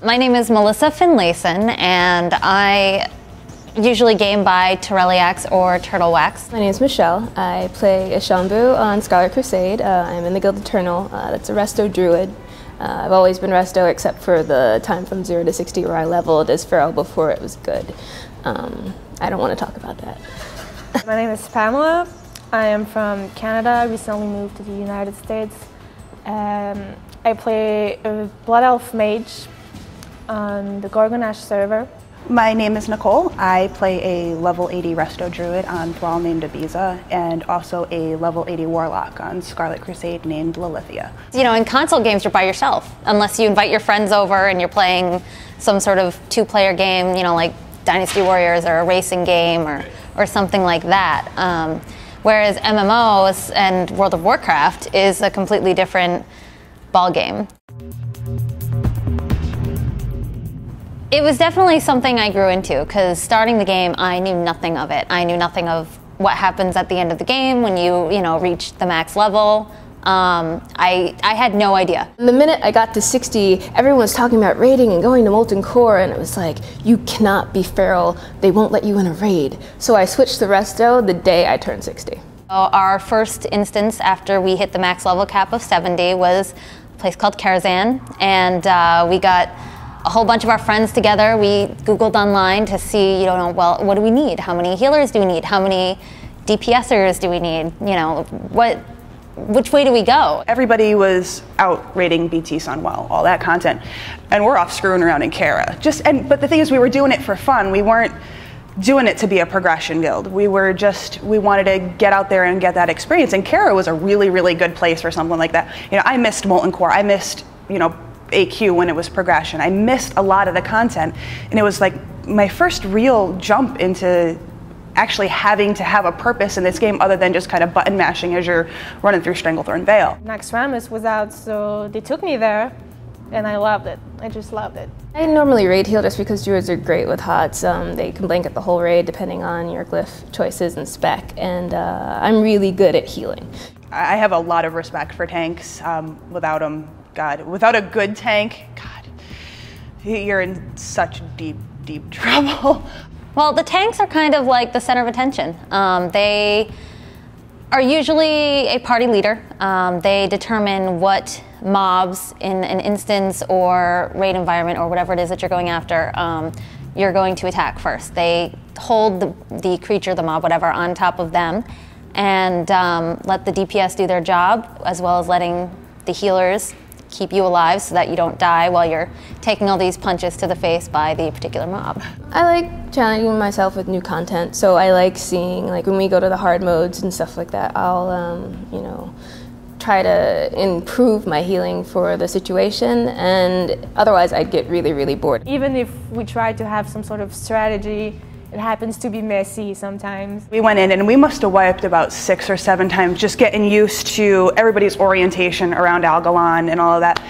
My name is Melissa Finlayson, and I usually game by Torelliax or Turtle Wax. My name is Michelle. I play Ishambu on Scarlet Crusade. I'm in the Guild Eternal. That's a Resto Druid. I've always been Resto except for the time from 0 to 60 where I leveled as Feral before it was good. I don't want to talk about that. My name is Pamela. I am from Canada. I recently moved to the United States. I play a Blood Elf Mage on the Gorgonash server. My name is Nicole. I play a level 80 Resto Druid on Thrall named Ibiza, and also a level 80 Warlock on Scarlet Crusade named Lilithia. You know, in console games you're by yourself, unless you invite your friends over and you're playing some sort of two-player game, you know, like Dynasty Warriors or a racing game or something like that. Whereas MMOs and World of Warcraft is a completely different ball game. It was definitely something I grew into, because starting the game, I knew nothing of it. I knew nothing of what happens at the end of the game when you reach the max level. I had no idea. The minute I got to 60, everyone was talking about raiding and going to Molten Core, and it was like, you cannot be Feral, they won't let you in a raid. So I switched to Resto the day I turned 60. Our first instance after we hit the max level cap of 70 was a place called Karazhan, and we got a whole bunch of our friends together. We Googled online to see, well, what do we need? How many healers do we need? How many DPSers do we need? Which way do we go? Everybody was out raiding BT Sunwell, all that content, and we're off screwing around in Kara. But the thing is, we were doing it for fun. We weren't doing it to be a progression guild. We wanted to get out there and get that experience, and Kara was a really, really good place for something like that. I missed Molten Core. I missed, AQ when it was progression. I missed a lot of the content, and it was like my first real jump into actually having to have a purpose in this game other than just kind of button mashing as you're running through Stranglethorn Vale. Naxxramas was out, so they took me there, and I loved it. I just loved it. I normally raid heal just because druids are great with HOTS. They can blanket the whole raid depending on your glyph choices and spec, and I'm really good at healing. I have a lot of respect for tanks. Without them, God, without a good tank, God, you're in such deep, deep trouble. Well, the tanks are kind of like the center of attention. They are usually a party leader. They determine what mobs in an instance or raid environment or whatever it is that you're going after, you're going to attack first. They hold the creature, the mob, whatever, on top of them and let the DPS do their job, as well as letting the healers keep you alive so that you don't die while you're taking all these punches to the face by the particular mob. I like challenging myself with new content, so I like seeing, like when we go to the hard modes and stuff like that, I'll, try to improve my healing for the situation, and otherwise I'd get really, really bored. Even if we try to have some sort of strategy, it happens to be messy sometimes. We went in and we must have wiped about 6 or 7 times just getting used to everybody's orientation around Algalon and all of that.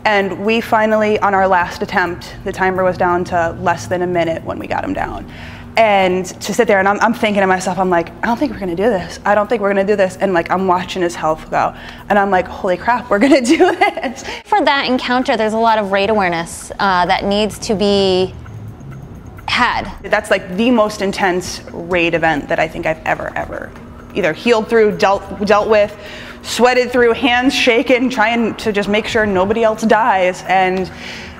And we finally, on our last attempt, the timer was down to less than a minute when we got him down. And to sit there and I'm thinking to myself, I'm like, I don't think we're gonna do this. I don't think we're gonna do this. And like, I'm watching his health go. And I'm like, holy crap, we're gonna do this. For that encounter, there's a lot of raid awareness that needs to be had. That's like the most intense raid event that I think I've ever either healed through, dealt with, sweated through, hands shaken, trying to just make sure nobody else dies. And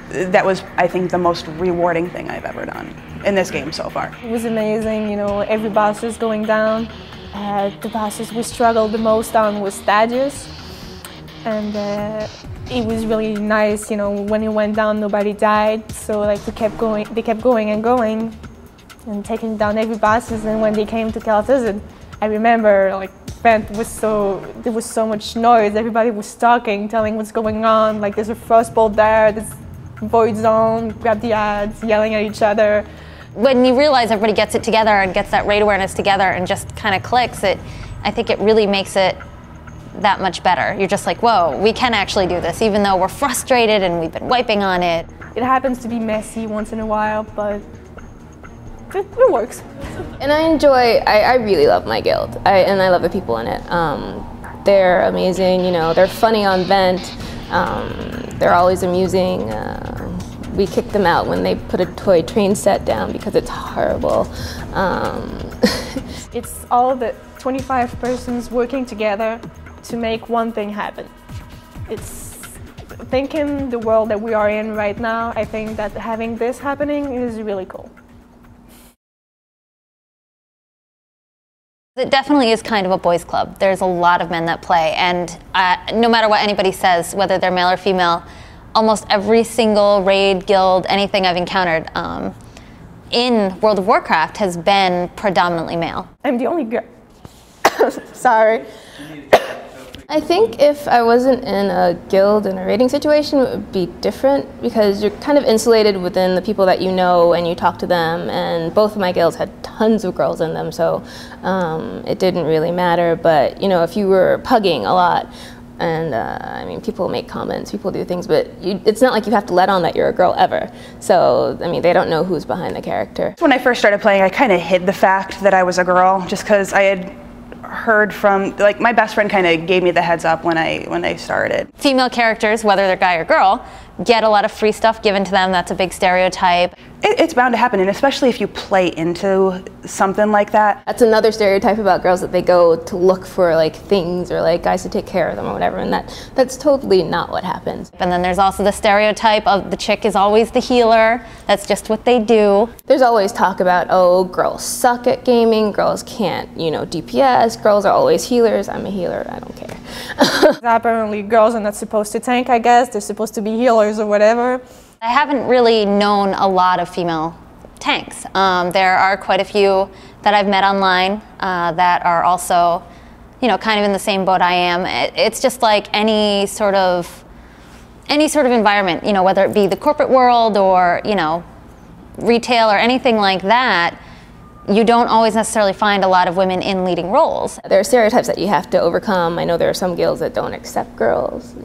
that was, I think, the most rewarding thing I've ever done in this game so far. It was amazing, every boss was going down. The bosses we struggled the most on was Stagius. And it was really nice, when it went down, nobody died. So like they kept going and going and taking down every bosses. And when they came to Kel'Thuzad, I remember like there was so much noise. Everybody was talking, telling what's going on. Like there's a frostbolt there, there's void zone, grab the ads, yelling at each other. When you realize everybody gets it together and gets that raid awareness together and just kind of clicks, I think it really makes it that much better. You're just like, whoa, we can actually do this, even though we're frustrated and we've been wiping on it. It happens to be messy once in a while, but it works. And I really love my guild, and I love the people in it. They're amazing, they're funny on vent, they're always amusing. we kick them out when they put a toy train set down because it's horrible. It's all the 25 persons working together to make one thing happen. It's thinking the world that we are in right now, I think that having this happening is really cool. It definitely is kind of a boys' club. There's a lot of men that play, and no matter what anybody says, whether they're male or female, almost every single raid, guild, anything I've encountered in World of Warcraft has been predominantly male. I'm the only girl. Sorry. I think if I wasn't in a guild in a raiding situation, it would be different because you're kind of insulated within the people that you know and you talk to them, and both of my guilds had tons of girls in them, so it didn't really matter. But you know, if you were pugging a lot, and I mean, people make comments, people do things, but it's not like you have to let on that you're a girl ever. So, I mean, they don't know who's behind the character. When I first started playing, I kind of hid the fact that I was a girl just because I had heard from, like, my best friend kind of gave me the heads up when I started. Female characters, whether they're guy or girl, get a lot of free stuff given to them. That's a big stereotype. It's bound to happen, and especially if you play into something like that. That's another stereotype about girls, that they go to look for like things or like guys to take care of them or whatever, and that's totally not what happens. And then there's also the stereotype of the chick is always the healer. That's just what they do. There's always talk about, oh, girls suck at gaming, girls can't, you know, DPS, girls are always healers. I'm a healer, I don't care. Apparently girls are not supposed to tank, I guess. They're supposed to be healers or whatever. I haven't really known a lot of female tanks. There are quite a few that I've met online that are also, you know, kind of in the same boat I am. It's just like any sort of environment, you know, whether it be the corporate world or, you know, retail or anything like that. You don't always necessarily find a lot of women in leading roles. There are stereotypes that you have to overcome. I know there are some guilds that don't accept girls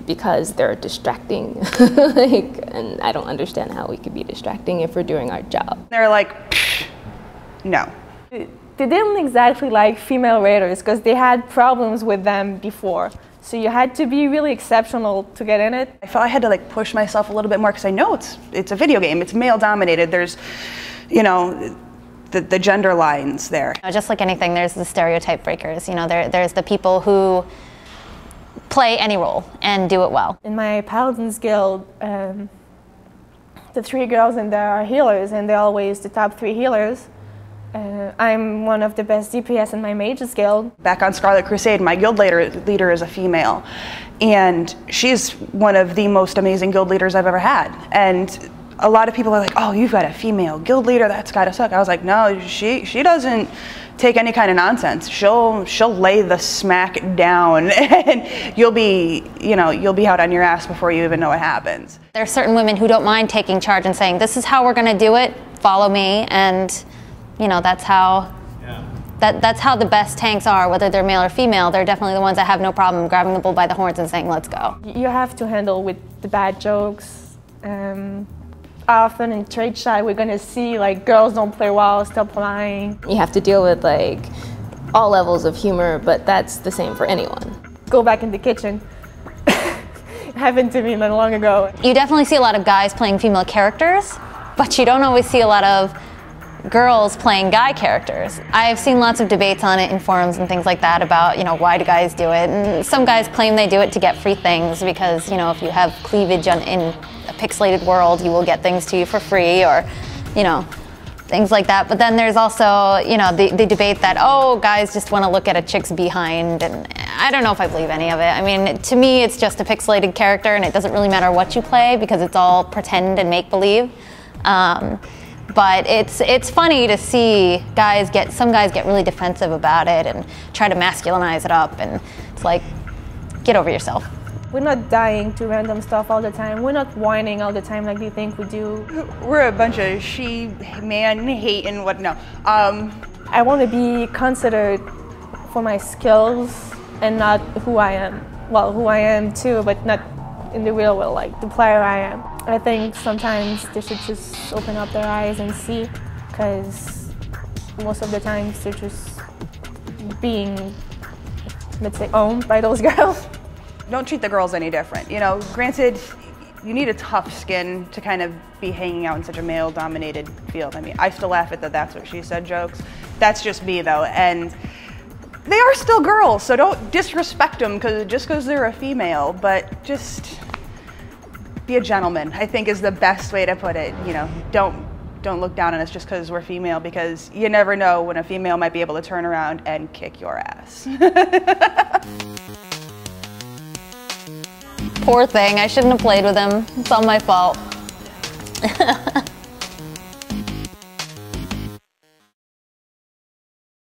because they're distracting. And I don't understand how we could be distracting if we're doing our job. They're like, no. They didn't exactly like female raiders because they had problems with them before. So you had to be really exceptional to get in it. I felt I had to like push myself a little bit more because I know it's a video game. It's male dominated. There's, you know, the gender lines there. You know, just like anything, there's the stereotype breakers. You know, there's the people who play any role and do it well. In my Paladins guild, the 3 girls in there are healers, and they're always the top 3 healers. I'm one of the best DPS in my Mages guild. Back on Scarlet Crusade, my guild leader is a female, and she's one of the most amazing guild leaders I've ever had. And a lot of people are like, oh, you've got a female guild leader, that's gotta suck. I was like, no, she doesn't take any kind of nonsense. She'll lay the smack down, and you'll be out on your ass before you even know what happens. There are certain women who don't mind taking charge and saying, this is how we're gonna do it, follow me, and you know, that's how that's how the best tanks are, whether they're male or female. They're definitely the ones that have no problem grabbing the bull by the horns and saying, let's go. You have to handle with the bad jokes. Often in trade chat, we're gonna see like girls don't play well, stop lying. You have to deal with like all levels of humor, but that's the same for anyone. Go back in the kitchen. It happened to me not long ago. You definitely see a lot of guys playing female characters, but you don't always see a lot of girls playing guy characters. I've seen lots of debates on it in forums and things like that about, you know, why do guys do it? And some guys claim they do it to get free things because, you know, if you have cleavage in a pixelated world, you will get things to you for free, or, you know, things like that. But then there's also, you know, the debate that, oh, guys just want to look at a chick's behind, and I don't know if I believe any of it. I mean, to me, it's just a pixelated character, and it doesn't really matter what you play because it's all pretend and make-believe. But it's funny to see some guys get really defensive about it and try to masculinize it up, and it's like, get over yourself. We're not dying to random stuff all the time. We're not whining all the time like they think we do. We're a bunch of she-man hating what, no. I want to be considered for my skills and not who I am. Well, who I am too, but not in the real world, like the player I am. I think sometimes they should just open up their eyes and see, because most of the times they're just being, let's say, owned by those girls. Don't treat the girls any different. You know, granted, need a tough skin to kind of be hanging out in such a male-dominated field. I mean, I still laugh at the "that's what she said" jokes. That's just me though, and they are still girls, so don't disrespect them just because they're a female, but just be a gentleman, I think is the best way to put it. You know, don't look down on us just because we're female, because you never know when a female might be able to turn around and kick your ass. Poor thing, I shouldn't have played with him. It's all my fault.